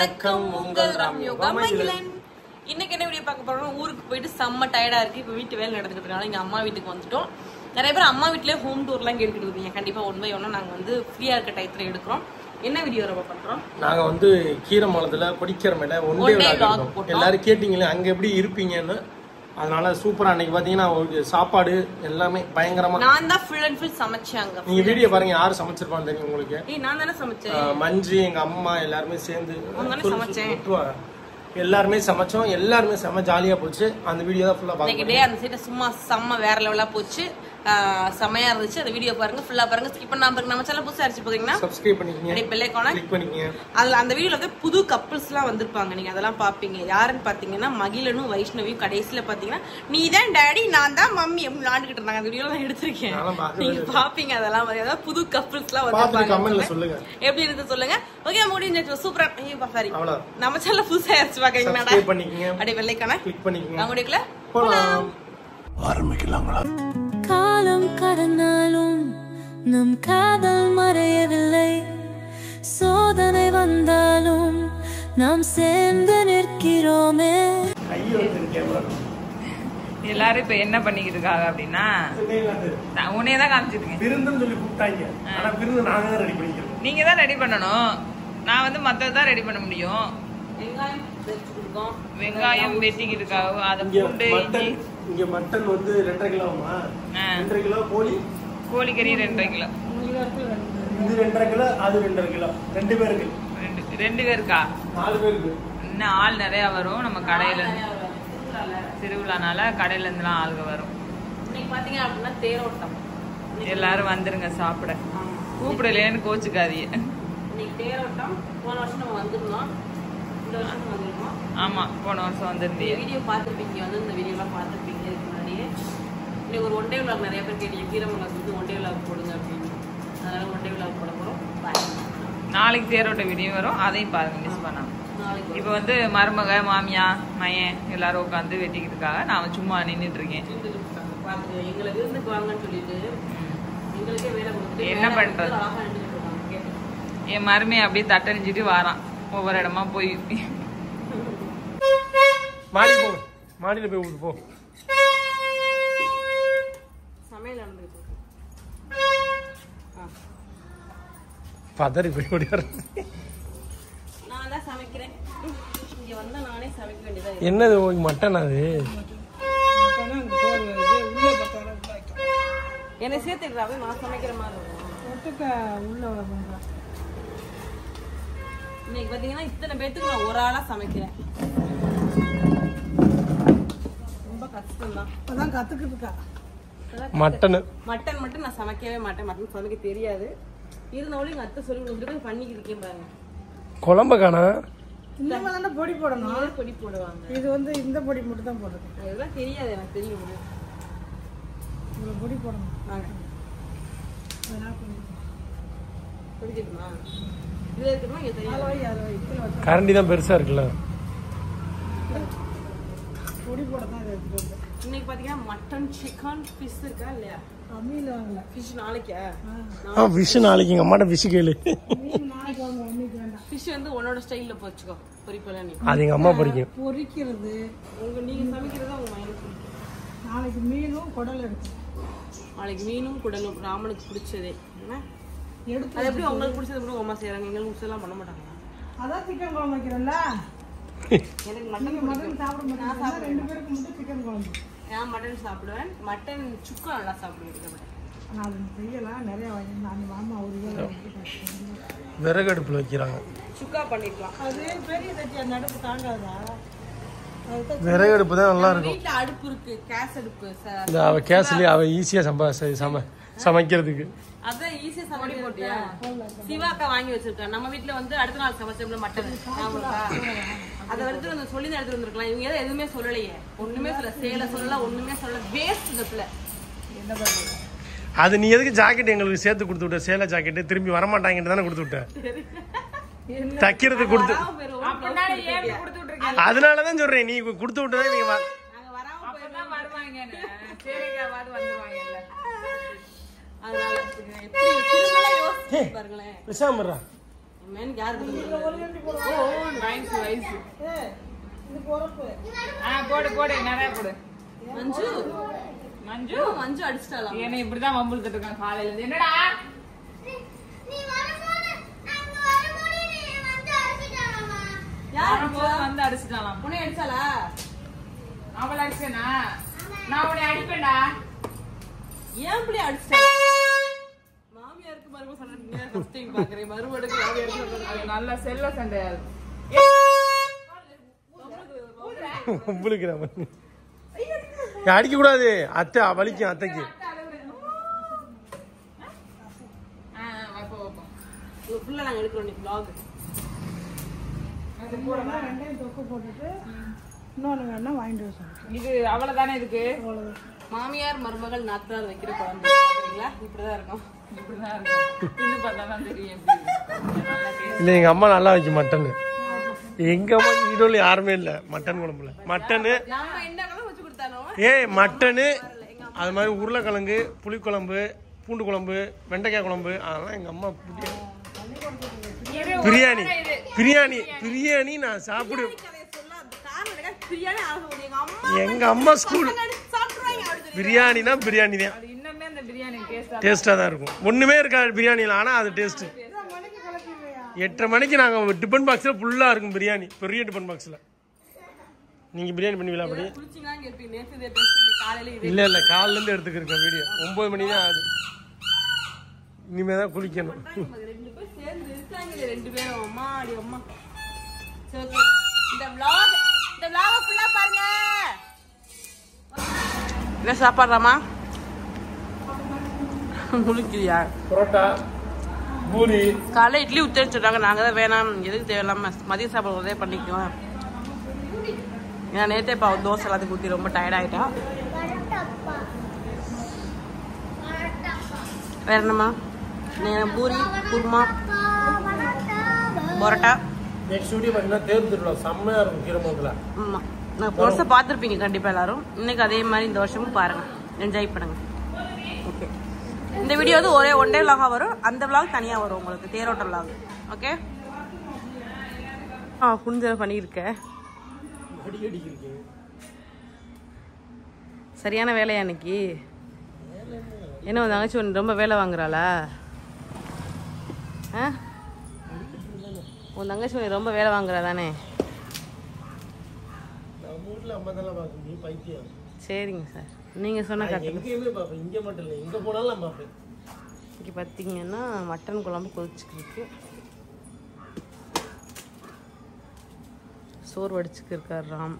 வணக்கம், உங்கள் ராம்யோகா மகிழன். இன்னைக்கு என்ன வீடியோ பார்க்க போறோம்? ஊருக்கு போயிட்டு செம்ம டயர்டா இருக்கு. இப்போ வீட்டு வேலை நடந்துக்கிறதுனால எங்க அம்மா வீட்டுக்கு வந்துட்டோம். நிறைய பேர் அம்மா வீட்லயே ஹோம் டூர்லாம் கேட்டுக்கிட்டு இருக்கீங்க. கண்டிப்பா ஒன் பை ஒன்னா நாங்க வந்து ஃப்ரீயா இருக்க டயத்துல எடுக்கிறோம். என்ன வீடியோ ரொம்ப பண்றோம்? நாங்க வந்து கீரமலத்துல பொடிக்கிறமையில ஒன் டே vlog எல்லாரும் கேட்டீங்களே அங்க எப்படி இருப்பீங்கன்னு. அதனால சூப்பரா அன்னைக்கு பாத்தீங்கன்னா சாப்பாடு எல்லாமே பயங்கரமா. நான் தான் ஃபுல் அண்ட் ஃபுல் சமைச்சாங்க. நீங்க வீடியோ பாருங்க, யாரு சமைச்சிருப்பான்னு தெரியும் உங்களுக்கு. நான் தானே சமைச்சேன். மஞ்சு எங்க அம்மா எல்லாருமே சேர்ந்து சமைச்சேன். எல்லாருமே சமைச்சோம். எல்லாருமே செம்ம ஜாலியா போச்சு. அந்த வீடியோ தான் ஃபுல்லா பாருங்க. அந்த சைட சும்மா செம்ம வேற லெவலா போச்சு. செமையா இருந்துச்சு. அந்த வீடியோ பாருங்க, ஃபுல்லா பாருங்க. ஸ்கிப் பண்ணாம பாருங்க. நம்ம சேனல் புதுசா அடிச்சு போறீங்கன்னா சப்ஸ்கிரைப் பண்ணிக்கங்க, அப்படியே பெல் ஐகானை கிளிக் பண்ணிக்கங்க. அதுல அந்த வீடியோல வந்து புது கப்பிள்ஸ்லாம் வந்திருப்பாங்க. நீங்க அதெல்லாம் பாப்பீங்க. யாருன்னு பாத்தீங்கன்னா மகிழனும் வைஷ்ணவியும். கடைசியில பாத்தீங்கன்னா நீ தான் டாடி நான் தான் மம்மி அப்படின்னு விளையாண்டுகிட்டு இருந்தாங்க. அந்த வீடியோ தான் எடுத்திருக்கேன், நீங்க பாப்பீங்க. அதெல்லாம் அதாவது புது கப்பிள்ஸ்லாம் வந்திருப்பாங்க. சொல்லுங்க எப்படி இருந்து சொல்லுங்க. ஓகே, முடிஞ்சு சூப்பரா. சாரி, நம்ம சேனல் புதுசா அடிச்சு பாக்கீங்கன்னா அப்படியே பெல் ஐகானை கிளிக் பண்ணிக்கங்க. நான் முடிக்கல போலாம், ஆரம்பிக்கலாங்களா? காலம் கடந்தாலும் நம் காதல் மறையவில்லை. சோதனை வந்தாலும் நாம் சேர்ந்து நிற்கிறோமே. எல்லாரும் இப்ப என்ன பண்ணிக்கிட்டு இருக்காங்க அப்படின்னா, உன்னையே தான் காமிச்சிருக்கேன். விருந்துன்னு சொல்லி கூப்பிட்டாங்க. ஆனா விருந்து நாங்க தான் ரெடி பண்ணிக்கிறோம். நீங்க தான் ரெடி பண்ணணும். நான் வந்து மத்ததான் ரெடி பண்ண முடியும். வெங்காயம் வெட்டிக்கிட்டு இருக்காங்க. அது பூண்டு இஞ்சி. இங்க மட்டன் வந்து 2.5 கிலோமா? 2.5 கிலோ கோழிக்கறி 2.5 கிலோ. இது 2.5 கிலோ, அது 2.5 கிலோ. 2 பேருக்கு. 2 பேருக்கா? 4 பேருக்கு. இன்னும் ஆள் நிறைய வரும். நம்ம கடையில திருவிழானால கடையில இருந்துலாம் ஆளுங்க வரும். இன்னைக்கு பாத்தீங்க அப்படின்னா தேரோட்டம். எல்லாரும் வந்துருங்க சாப்பிட. கூப்பிடலேன்னு கோச்சுக்காதீங்க. இன்னைக்கு தேரோட்டம். போன வருஷம் நம்ம வந்துருந்தோம், இந்த வருஷம் வந்துருக்கோம். ஆமா, போன வருஷம் வந்துருந்தீங்க. வீடியோ பார்த்துருப்பீங்க, வந்து இந்த வீடியோலாம் பார்த்துருப்பீங்க. இதுக்கு முன்னாடியே இன்னைக்கு ஒரு ஒன் டே விளாக் நிறைய பேர் கேட்டீங்க, கீரமங்கலத்துக்கு வந்து ஒன் டே விளாக் போடுங்க அப்படின்னு. அதனால ஒன் டே விளாக் போட போறோம். நாளைக்கு தேரோட்ட வீடியோ வரும், அதையும் பாருங்க, மிஸ் பண்ணாம. இப்ப வந்து மருமக மாமியா மயன் எல்லாரும் உட்காந்து வெட்டிக்கிட்டு இருக்காங்க. நான் சும்மா நின்றுட்டு இருக்கேன். எங்களுக்கு இருந்துக்கு வாங்கன்னு சொல்லிட்டு எங்களுக்கே வேலை கொடுத்துட்டு என்ன பண்றது. என் மருமையை அப்படியே தட்டணிச்சிட்டு வாரான் ஒவ்வொரு இடமா போய். மாடி போ, மாடியில போய் விட்டு போ. சமையல் நடந்துருக்கு. பதறி போய் ஓடியாரு. நான் தான் சமைக்கிறேன். இங்க வந்தா நானே சமைக்க வேண்டியதா. என்னது மட்டன்? அது என்ன சேர்த்துக்கிறாவே நான் சமைக்கிற மாதிரி இருக்கும். இன்னைக்கு பாத்தீங்கன்னா இத்தனை பேத்துக்கு நான் ஒரு ஆளா சமைக்கிறேன். ரொம்ப கஷ்டம் தான். அதான் கத்துக்கிட்டு இருக்கா. மட்டன் மட்டும் நான் சமைக்கவே மாட்டேன். மட்டன் சமைக்க தெரியாது. இருந்தாலும் எங்க அத்தை சொல்லி கொடுத்துட்டு பண்ணிக்கிட்டு இருக்கேன் பாருங்க. குழம்பு காணா இந்த பொடி போடணும். பொடி போடுவாங்க. இது வந்து இந்த பொடி மட்டும் தான் போடுறது. அதெல்லாம் தெரியாது எனக்கு. தெரியும் இவ்வளவு பொடி போடணும். பிடிச்சிருமா? இதுல இருக்குமா? இங்க தெரியும். கரண்டி தான் பெருசா இருக்குல்ல. பொடி போடதான் இது எடுத்துட்டு. இன்னைக்கு பாத்தீங்கன்னா மட்டன், சிக்கன், ஃபிஷ் இருக்கா இல்லையா? மீன் வாங்கல. ஃபிஷ் நாளைக்கா? ஃபிஷ் நாளைக்கு எங்க அம்மாட்ட ஃபிஷ் கேளு. ஃபிஷ் வந்து உன்னோட ஸ்டைல்ல பொரிச்சுக்கோ. பொரிப்பலாம் நீ. அது எங்க அம்மா பொரிக்கும். பொரிக்கிறது நீங்க சமைக்கிறதா உங்க மைண்ட் பிடிக்கும். நாளைக்கு மீனும் குடல் எடுத்து. நாளைக்கு மீனும் குடலும் ராமனுக்கு பிடிச்சதே. என்ன எடுத்து அது எப்படி உங்களுக்கு பிடிச்சது கூட அம்மா செய்யறாங்க. எங்களுக்கு பிடிச்சதெல்லாம் பண்ண மாட்டாங்க. அதான் சிக்கன் குழம்பு வைக்கிறோம்ல. எனக்கு மட்டன் சாப்பிட மாட்டேன். 2 பேருக்கு மட்டும் சிக்கன் குழம்பு. நான் மட்டன் சாப்பிடுவேன். மட்டன் சுக்கா நல்லா சாப்பிடுவேன். நான் செய்யலாம் நிறைய அந்த மாமா ஒரு விறகு அடுப்புல வைக்கிறாங்க. சுக்கா பண்ணிக்கலாம். அது பெரிய தட்டி அந்த அடுப்பு தாங்காதா? விறகு அடுப்பு தான் நல்லா இருக்கும். வீட்டுல அடுப்பு இருக்கு, கேஸ் அடுப்பு. அவ கேஸ்லயே அவ ஈஸியா சமைக்கிறதுக்கு. அதான் ஈஸியா சமைக்க போட்டியா? சிவாக்கா வாங்கி வச்சிருக்கா. நம்ம வீட்டுல வந்து அடுத்த நாள் சமைச்சோம்ல மட்டன். அதை எடுத்து வந்து சொல்லி தான் எடுத்து வந்திருக்கலாம். இவங்க ஏதோ எதுவுமே சொல்லலையே. ஒண்ணுமே சொல்ல, சேலை சொல்லல, ஒண்ணுமே சொல்ல. வேஸ்ட் இந்த பிள்ளை. என்ன பண்றது? அது நீ எதுக்கு ஜாக்கெட் எங்களுக்கு சேர்த்து கொடுத்து விட்ட? சேலை ஜாக்கெட் திரும்பி வரமாட்டாங்கன்னு தானே கொடுத்து விட்ட. தைக்கிறது கொடுத்து அதனாலதான் சொல்றேன். நீ கொடுத்து விட்டதே நீங்க அதனால எப்படி திரும்ப யோசிச்சு பாருங்களேன். பேசாமறா. மேனுக்கு யாரு வயசு இது பொறுப்பு. போடு போடு நிறைய போடு. மஞ்சு மஞ்சு மஞ்சு அடிச்சிட்டாலாம். என்ன இப்படிதான் வம்புழுத்துட்டு இருக்கான் காலையில இருந்து. என்னடா வந்து அடிச்சுட்டாலாம். உன்னை அடிச்சாளா? அவளை அடிச்சேனா? நான் உன்னை அடிப்பேன்டா. ஏன் இப்படி அடிச்சிட்டா? மாமியாருக்கு மருமக சண்டை ஃபர்ஸ்ட் டைம் பாக்குறேன். மருமகளுக்கு மாமியாருக்கு அது நல்ல செல்ல சண்டையா இருக்கு. அடிக்க கூடாது. அத்தை வலிக்கும் அத்தைக்கு. ஃபுல்லா நாங்க எடுக்கிறோம் இன்னைக்கு vlog. ரெண்டையும் தொக்கு போட்டுட்டு இன்னொன்னு வேணா வாங்கிட்டு வர சொல்றேன். இது அவ்வளவுதானே இருக்கு. மாமியார் மருமகள் நாத்தனார் வைக்கிற குழம்பு பாக்குறீங்களா? இப்படிதான் இருக்கும். இப்படிதான் இருக்கும். தின்னு பார்த்தாதான் தெரியும் எப்படி. இல்ல எங்க அம்மா நல்லா வைக்கும் மட்டன். எங்க அம்மா ஈரோல யாருமே இல்ல மட்டன் குழம்புல. மட்டனு நாம என்ன கலர் வச்சு கொடுத்தானோ மட்டனு அது மாதிரி உருளைக்கிழங்கு புளிக்குழம்பு பூண்டு குழம்பு வெண்டைக்காய் குழம்பு அதெல்லாம் எங்க அம்மா பிரியாணி பிரியாணி பிரியாணி நான் சாப்பிடுவேன். எங்க அம்மா ஸ்கூல் பிரியாணினா பிரியாணி தான். இன்னுமே அந்த பிரியாணி டேஸ்டா தான் இருக்கும். ஒண்ணுமே இருக்காது பிரியாணில. ஆனா அது டேஸ்ட். 8:30 மணிக்கு நாங்க டிபன் பாக்ஸ்ல ஃபுல்லா இருக்கும் பிரியாணி. பெரிய டிபன் பாக்ஸ்ல. நீங்க பிரியாணி பண்ணுவீங்களா அப்படி? இல்ல இல்ல காலையில இருந்து எடுத்துக்கிருக்கேன் வீடியோ. 9 மணி தான் ஆகுது. இனிமேதான் குளிக்கணும். ரெண்டு பேரும் அம்மா அடி அம்மா. இந்த vlog ஃபுல்லா பாருங்க. என்ன சாப்பாடுறாமா? முழுக்கிறியா? பரோட்டா பூரி காலைல இட்லி ஊற்றி வச்சுட்டாங்க. நாங்க தான் வேணாம் எதுக்கு தேவையில்லாம மதிய சாப்பாடு உதவி பண்ணிக்குவோம். ஏன்னா நேற்றே இப்போ தோசை எல்லாத்துக்கும் ஊற்றி ரொம்ப டயர்ட் ஆகிட்டா. வேற என்னம்மா? பூரி குருமா பரோட்டா. நெக்ஸ்ட் வீடியோ பார்த்தீங்கன்னா தேர் திருவிழா செம்மையா இருக்கும் கீரமங்கல. ஆமா நான் வருஷம் பார்த்துருப்பீங்க கண்டிப்பா எல்லாரும். இன்னைக்கு அதே மாதிரி இந்த வருஷமும் பாருங்க, என்ஜாய் பண்ணுங்க. ஓகே இந்த வீடியோ வந்து ஒரே ஒன் டே vlog வரும். அந்த vlog தனியா வரும் உங்களுக்கு தேரோட்ட vlog. ஓகே புரிஞ்சதை பண்ணியிருக்கேன். சரியான வேலையா இன்னைக்கு? என்ன உன் தங்கச்சி ஒன்று ரொம்ப வேலை வாங்குறாளா? உன் தங்கச்சி ஒன்று ரொம்ப வேலை வாங்குறா தானே? சரிங்க சார், நீங்க சொன்ன இங்க மட்டும் இல்லை எங்க போனாலும் பார்ப்பேன். இங்கே பார்த்தீங்கன்னா மட்டன் குழம்பு கொதிச்சுக்கிருக்கு. சோறு வடிச்சுக்கு இருக்கார் ராம்.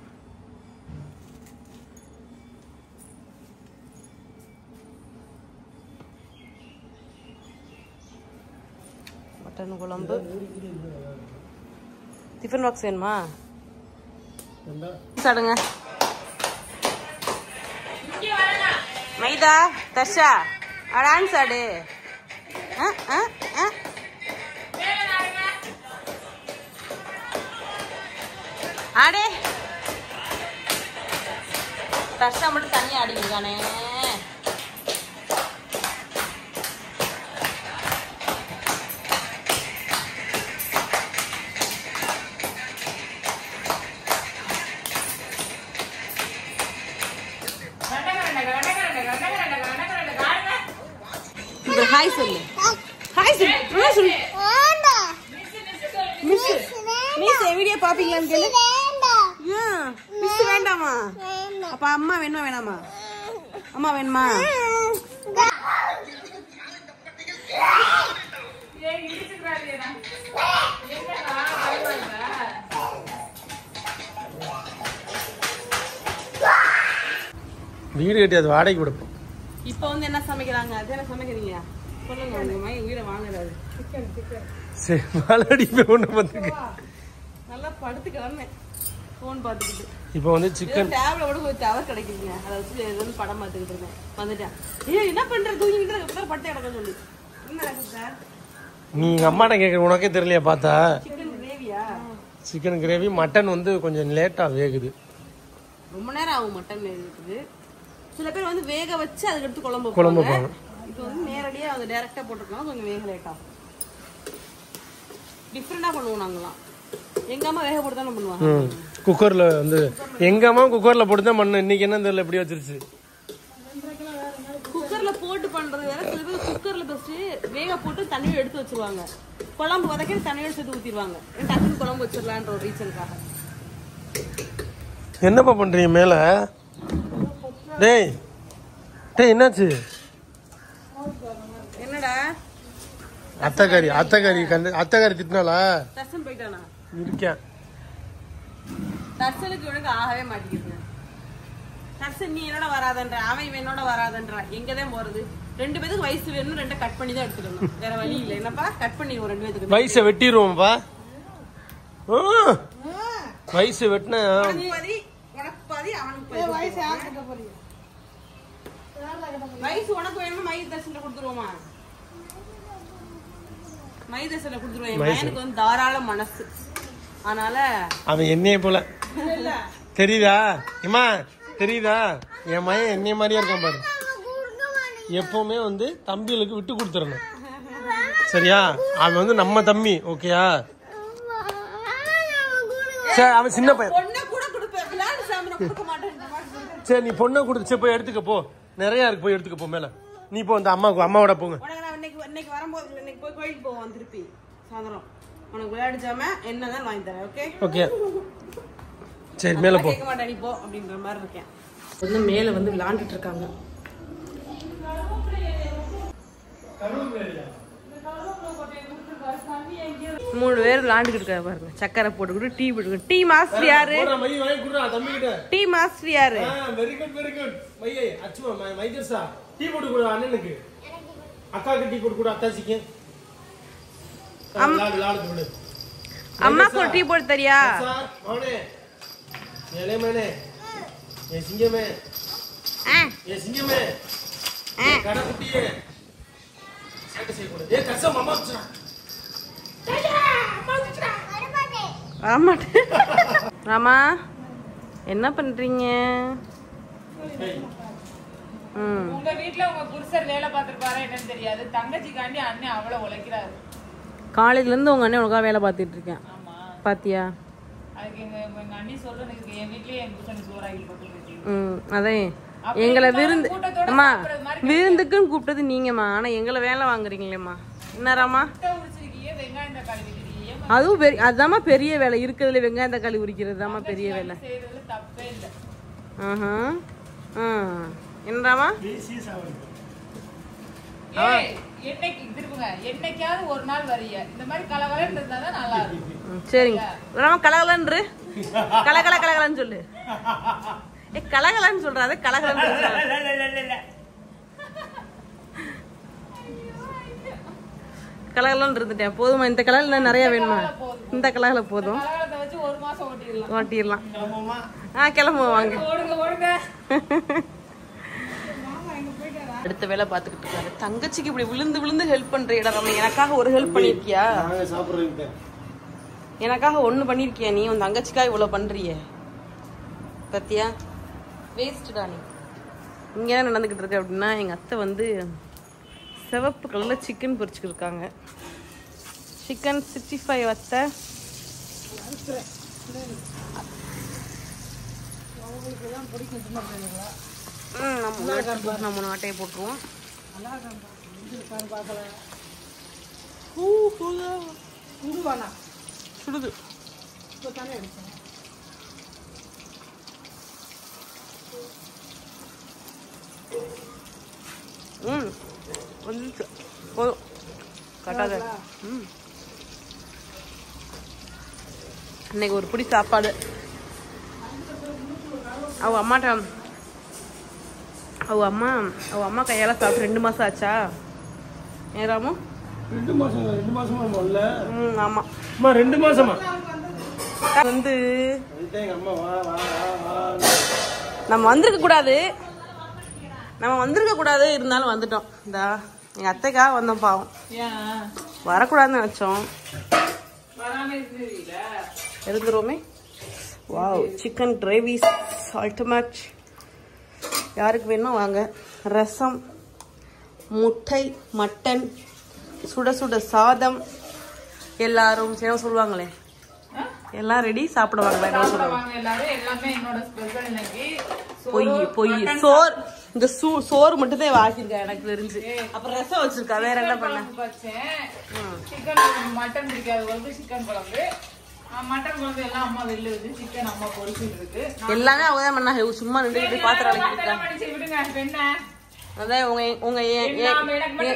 மட்டன் குழம்பு. டிஃபன் பாக்ஸ் வேணுமா? சாடுங்க. மைதா தர்ஷா டான்ஸ் ஆடு. ஆடே தர்ஷா மட்டும் தனியா ஆடிருக்கானே. ஹாய் சொல்லு. ஹாய் சொல்லு. சொல்லு மிஸ் மிஸ் வீடியோ பாப்பீங்களான்னு கேளு. ஏன் மிஸ் வேண்டாமா? அப்ப அம்மா வேணுமா வேணாமா? அம்மா வேணுமா? வீடு கட்டி அது வாடகைக்கு கொடுப்போம். இப்போ வந்து என்ன சமைக்கிறாங்க? அது என்ன சமைக்கிறீங்க சொல்லுங்க. உங்க மைய உயிரை வாங்குறாரு. சரி வாழடி ஒண்ணு பார்த்துக்க. நல்லா படுத்துக்கிறேன் ஃபோன் பார்த்துக்கிட்டு. இப்போ வந்து சிக்கன் டேப்ல கூட ஒரு டவர் கிடைக்குதுங்க. அதை வச்சு ஏதோ படம் பார்த்துக்கிட்டு இருந்தேன். வந்துட்டேன். ஏய் என்ன பண்ற? தூங்கிட்டு இருக்க படுத்து கிடக்க சொல்லு. என்ன நடக்குது சார்? நீ எங்க அம்மாட்ட கேட்குற உனக்கே தெரியலையா? பார்த்தா சிக்கன் கிரேவியா? Chicken gravy. மட்டன் வந்து கொஞ்சம் லேட்டா வேகுது. ரொம்ப நேரம் ஆகும் மட்டன் வேகுது. சில பேர் வந்து வேக வச்சு அதுக்கு எடுத்து குழம்பு வைப்பாங்க. இது வந்து நேரடியா அதை டைரக்டா போட்டுருக்காங்க. கொஞ்சம் வேக லேட் ஆகும். டிஃப்ரெண்டா பண்ணுவோம் நாங்களாம். எங்க அம்மா வேக போட்டு தானே பண்ணுவாங்க. குக்கர்ல வந்து எங்க அம்மா குக்கர்ல போட்டு தான் பண்ண. இன்னைக்கு என்ன தெரியல எப்படி வச்சிருச்சு. குக்கர்ல போட்டு பண்றது வேற. சில பேர் குக்கர்ல ஃபர்ஸ்ட் வேக போட்டு தண்ணியை எடுத்து வச்சிருவாங்க. குழம்பு வதக்கி தண்ணியோட சேர்த்து ஊத்திடுவாங்க. டக்குனு குழம்பு வச்சிடலான்ற ஒரு ரீசனுக்காக. என்னப்பா பண்றீங்க மேல? டேய் டேய் என்னாச்சு? என்னடா அத்தக்காரி திட்டினாலா? தர்சன் போயிட்டானா? இருக்கேன். தர்சனுக்கு இவனுக்கு ஆகவே மாட்டேங்குது. தர்சன் நீ என்னோட வராதன்ற, அவன் இவன் என்னோட வராதன்ற. எங்கதான் போறது? 2 பேருக்கு வயசு வேணும், 2 கட் பண்ணி தான் எடுத்துக்கணும். வேற வழி இல்லை. என்னப்பா கட் பண்ணிடுவோம் 2 பேருக்கு. வயசை வெட்டிடுவோம்ப்பா. வயசு வெட்டின உனக்கு பாதி அவனுக்கு பாதி. வயசு உனக்கு வேணுமா? மைய தர்சன்ல கொடுத்துருவோமா? மைய தர்சன்ல கொடுத்துருவோம். என் பையனுக்கு வந்து தாராள மனசு. அதனால அவன் என்னைய போல தெரியுதா? இம்மா தெரியுதா? என் மயன் என்னைய மாதிரியா இருக்கான் பாரு. எப்பவுமே வந்து தம்பிகளுக்கு விட்டு கொடுத்துடணும். சரியா? அவன் வந்து நம்ம தம்பி. ஓகேயா? சரி அவன் சின்ன பையன். சரி நீ பொண்ணை கொடுத்து போய் எடுத்துக்க போ. நிறைய இருக்கு, போய் எடுத்துக்க போ. மேல நீ போ. அந்த அம்மாவோட போங்க. இன்னைக்கு வரும்போது இன்னைக்கு போய் கோயிலுக்கு போவோம். திருப்பி சாயந்தரம் உனக்கு விளையாடிச்சாம என்னதான் வாங்கி தரேன். ஓகே ஓகே சரி மேல போ. கேட்க மாட்டேன் நீ போ அப்படின்ற மாதிரி இருக்கேன். வந்து மேல வந்து விளையாண்டுட்டு இருக்காங்க. மூணு பேர் விளையாண்டுட்டு இருக்காங்க பாருங்க. சக்கரை போட்டுக்கிட்டு டீ போட்டுக்கிட்டு. டீ மாஸ்டர் யாரு? டீ மாஸ்டர் யாரு? Very good very good. மையே அச்சுமா மைதர்சா டீ போட்டு கொடு அண்ணனுக்கு. அக்காக்கு டீ போட்டு கொடு. அத்தாச்சிக்கு அம்மாக்கு ஒரு டீ போட்டு தரியா? மவனே ஏலே மவனே ஏ சிங்கமே ஏ சிங்கமே கடை குட்டியே சேட்டை செய்ய கூடாது. ஏ கசம் அம்மா வச்சுடா. ராமா என்ன பண்றீங்க? உங்க வீட்டுல உங்க புருஷர் வேலை பார்த்திருப்பாரா என்னன்னு தெரியாது. தங்கச்சிக்காண்டி அண்ணன் அவ்வளவு உழைக்கிறாரு. காலையில இருந்து உங்க அண்ணன் உனக்காக வேலை பார்த்துட்டு இருக்கேன். பாத்தியா? அதுக்கு எங்க அண்ணி சொல்றேன், என் வீட்லயே என் புருஷன் சோறாகி போட்டு. அதே எங்களை விருந்து அம்மா விருந்துக்குன்னு கூப்பிட்டது நீங்கம்மா. ஆனா எங்களை வேலை வாங்குறீங்களேம்மா. என்னராமா? வெங்காயம் தக்காளி வைக்கிறீங்க. அதுவும் பெரிய அதாம்மா பெரிய வேலை இருக்கிறதுல. வெங்காயம் தக்காளி உரிக்கிறது தாம்மா பெரிய வேலை. தப்பே இல்லை. என்னராமா? என்னைக்கு திருப்புங்க, என்னைக்காவது ஒரு நாள் வரிய இந்த மாதிரி கலகலன்னு இருந்தாதான் நல்லா இருக்கும். சரிங்க ராமா. கலகலன்று கலகலன்னு சொல்லு. கலகலன்னு சொல்றாத கலகலன்னு. கலகலன்னு இருந்துட்டேன். போதுமா? இந்த கலர்ல நிறைய வேணுமா? இந்த கலர்ல போதும். வச்சு ஒரு மாசம் ஓட்டிடலாம். கிளம்புவோம் வாங்க. அடுத்த வேலை பாத்துக்கிட்டு இருக்காரு. தங்கச்சிக்கு இப்படி விழுந்து விழுந்து ஹெல்ப் பண்ற இடம். எனக்காக ஒரு ஹெல்ப் பண்ணிருக்கியா? எனக்காக ஒண்ணு பண்ணிருக்கியா? நீ உன் தங்கச்சிக்காக இவ்வளவு பண்றிய பத்தியா? வேஸ்டா நீ. இங்க என்ன நடந்துகிட்டு இருக்க அப்படின்னா, எங்க அத்தை வந்து சிவப்பு கலர்ல சிக்கன் பொரிச்சுட்டு இருக்காங்க. சிக்கன் 65 அத்தை. நம்ம நாட்டையை போட்டுருவோம். சுடுது. போதும் கட்டாத. இன்னைக்கு ஒரு பிடி சாப்பாடு. அவ அம்மா கையால சாப்பிட்டு 2 மாசம் ஆச்சா? ஏறாமோ 2 மாசமா இல்ல? ஆமா 2 மாசமா வந்து நம்ம வந்திருக்க கூடாது. இருந்தாலும் வந்துட்டோம். இந்த எங்க அத்தைக்காக வந்தோம். பாவம் வரக்கூடாதுன்னு நினைச்சோம். இருந்துருவோமே. Wow chicken gravy ultimate. யாருக்கு வேணுமோ வாங்க. ரசம், முட்டை, மட்டன், சுட சுட சாதம், எல்லாரும் என்ன சொல்லுவாங்களே, எல்லாம் ரெடி சாப்பிடுவாங்களா என்ன சொல்லுவாங்க எல்லாரும். எல்லாமே என்னோட ஸ்பெஷல் இன்னைக்கு. பொய் சோறு, இந்த சோறு மட்டும் தான் வாங்கிருக்கா எனக்கு தெரிஞ்சு. அப்புறம் ரசம் வச்சிருக்கா, வேற என்ன பண்ண? சிக்கன் மட்டன் பிடிக்காதவங்களுக்கு சிக்கன் குழம்பு, மட்டன் குழம்பு எல்லாம் அம்மா வெளில வச்சு, சிக்கன் அம்மா பொரிச்சுட்டு இருக்கு. எல்லாமே அவங்கதான் பண்ணாங்க. சும்மா நின்று பாத்திரம் விடுங்க பெண்ண. அதான் உங்க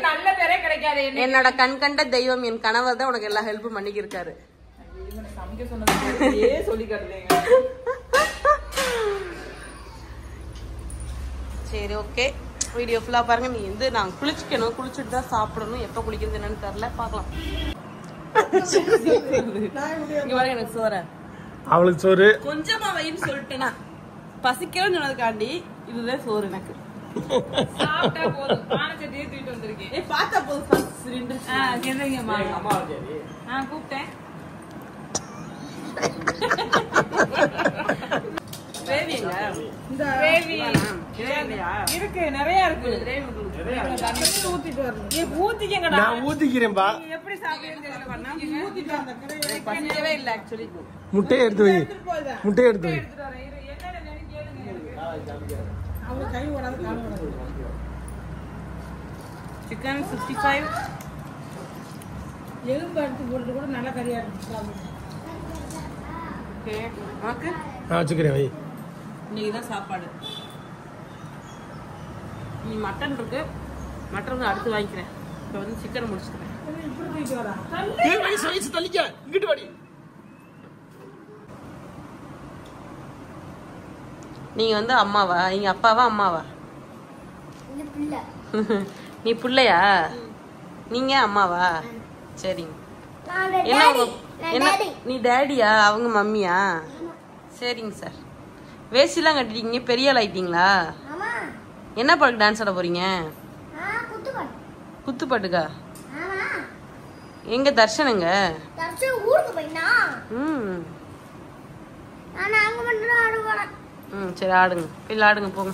நல்ல பேரே கிடைக்காது. என்னோட கண் கண்ட தெய்வம் என் கணவர் தான் உனக்கு எல்லா ஹெல்ப்பும் பண்ணிக்க இருக்காரு. சமைக்க சொன்னதே சொல்லி காட்டுறீங்க. சரி ஓகே, வீடியோ ஃபுல்லா பாருங்க. நீ வந்து நான் குளிச்சுக்கணும், குளிச்சுட்டு தான் சாப்பிடணும். எப்ப குளிக்கிறது என்னன்னு தெரியல, பாக்கலாம். இங்க பாருங்க எனக்கு சோற, அவளுக்கு சோறு கொஞ்சமா வயிறு சொல்லிட்டேனா, பசிக்கிறேன்னு சொன்னதுக்காண்டி இதுதான் சோறு எனக்கு. சாப்பிட்டா போதும். பானச்சட்டியே தூக்கிட்டு வந்திருக்கேன். பார்த்தா போதும் சிலிண்டர். கூப்பிட்டேன். இருக்கு, நிறைய இருக்கு. ஊத்திக்கங்கடா. நான் ஊத்திக்கிறேன்பா. எப்படி சாப்பிடுறீங்க? பசிக்கவே இல்லை ஆக்சுவலி. முட்டையை எடுத்து வை, முட்டையை எடுத்து வை. சிக்கன் 65 எலும்பு எடுத்து போட்டு கூட நல்ல கறியா இருக்கு. உனக்கு நான் வச்சுக்கிறேன் வை. இன்னைக்கு தான் சாப்பாடு. நீ மட்டன் இருக்கு, மட்டன் வந்து அடுத்து வாங்கிக்கிறேன். இப்போ வந்து சிக்கன் முடிச்சுக்கிறேன். இப்படி தூக்கிட்டு வரா. தள்ளிக்க, இங்கிட்டு வாடி. நீங்க வந்து அம்மாவா, நீங்க அப்பாவா அம்மாவா? நீ பிள்ளையா? நீங்க அம்மாவா? சரிங்க. என்ன என்ன நீ டேடியா, அவங்க மம்மியா? சரிங்க சார். வேஷ்டிலாம் கட்டிட்டீங்க, பெரிய ஆள் ஆயிட்டீங்களா? என்ன பாட்டுக்கு டான்ஸ் ஆட போறீங்க? குத்துப்பாட்டுக்கா? எங்க தர்ஷனுங்க? சரி ஆடுங்க, இல்லை ஆடுங்க போங்க.